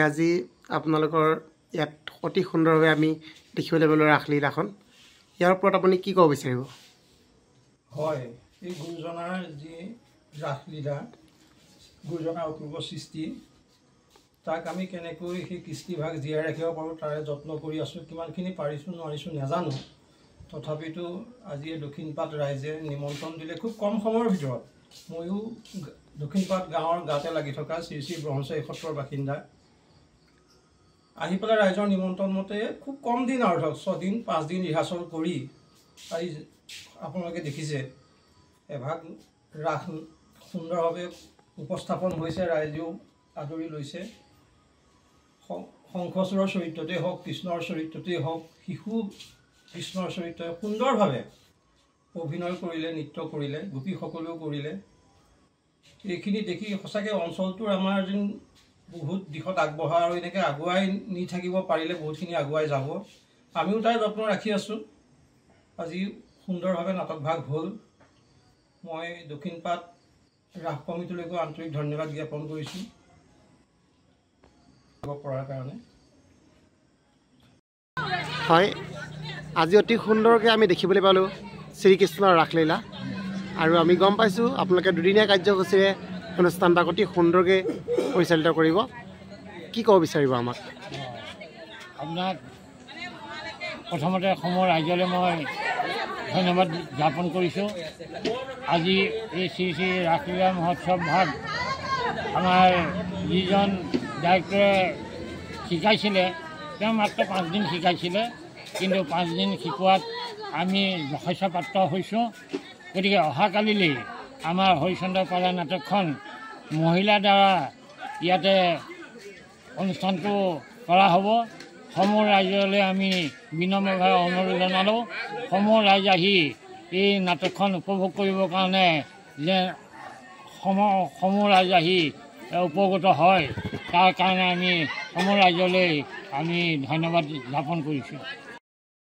আজি আপোনালোকৰ ইয়াত অতি সুন্দৰভাৱে আমি দেখিবলৈ পালোঁ ৰাসলীলাখন ইয়াৰ ওপৰত আপুনি কি ক'ব বিচাৰিব হয় এই গুৰুজনাৰ যি ৰাসলীলা গুৰুজনাৰ অপূৰ্ব সৃষ্টি তাক আমি কেনেকৈ সেই কৃষ্টিভাগ জীয়াই ৰাখিব পাৰোঁ তাৰে যত্ন কৰি আছোঁ কিমানখিনি পাৰিছোঁ নোৱাৰিছোঁ নাজানো তথাপিতো আজি দক্ষিণপাট ৰাইজে নিমন্ত্ৰণ দিলে খুব কম সময়ৰ ভিতৰত ময়ো দক্ষিণপাট গাঁৱৰ গাতে লাগি থকা শ্ৰী শ্ৰী ব্ৰহ্মচাৰী সত্ৰৰ বাসিন্দা আহি পেলাই ৰাইজৰ নিমন্ত্ৰণ মতে খুব কম দিন আৰু ধৰক 6 দিন 5 দিন ৰিহাৰ্চল কৰি আজি আপোনালোকে দেখিছে এভাগ ৰাস সুন্দৰভাৱে উপস্থাপন হৈছে ৰাইজেও আদৰি লৈছে শংখচূড়ৰ চৰিত্ৰতেই হওক কৃষ্ণৰ চৰিত্ৰতেই হওক শিশু কৃষ্ণৰ চৰিত্ৰই সুন্দৰভাৱে অভিনয় কৰিলে নৃত্য কৰিলে গোপীসকলেও কৰিলে এইখিনি দেখি সঁচাকৈ অঞ্চলটোৰ আমাৰ যেন বহুত দিশত আগবঢ়া আৰু এনেকৈ আগুৱাই নি থাকিব পাৰিলে বহুতখিনি আগুৱাই যাব আমিও তাৰ যত্ন ৰাখি আছোঁ আজি সুন্দৰভাৱে নাটকভাগ হ'ল মই দক্ষিণপাট ৰাস কমিটিলৈকো আন্তৰিক ধন্যবাদ জ্ঞাপন কৰিছোঁ পৰাৰ কাৰণে হয় আজি অতি সুন্দৰকৈ আমি দেখিবলৈ পালোঁ শ্ৰীকৃষ্ণৰ ৰাসলীলা আৰু আমি গম পাইছোঁ আপোনালোকে দুদিনীয়া কাৰ্যসূচীৰে অনুষ্ঠানভাগ অতি সুন্দৰকৈ পৰিচালিত কৰিব কি ক'ব বিচাৰিব আমাক আপোনাক প্ৰথমতে অসমৰ ৰাইজলৈ মই ধন্যবাদ জ্ঞাপন কৰিছোঁ আজি এই শ্ৰী শ্ৰী ৰাসলীলা মহোৎসৱ ভাগ আমাৰ যিজন ডাইৰেক্টৰে শিকাইছিলে তেওঁ মাত্ৰ 5 দিন শিকাইছিলে কিন্তু 5 দিন শিকোৱাত আমি যথেষ্টপাত্ৰ হৈছোঁ গতিকে অহাকালিলৈ আমাৰ হৰিচন্দ্ৰ পালা নাটকখন মহিলাৰ দ্বাৰা ইয়াতে অনুষ্ঠানটো কৰা হ'ব সমূহ ৰাইজলৈ আমি বিনম্ৰভাৱে অনুৰোধ জনালোঁ সমূহ ৰাইজ আহি এই নাটকখন উপভোগ কৰিবৰ কাৰণে যে সমূহ ৰাইজ আহি উপকৃত হয় তাৰ কাৰণে আমি সমূহ ৰাইজলৈ আমি ধন্যবাদ জ্ঞাপন কৰিছোঁ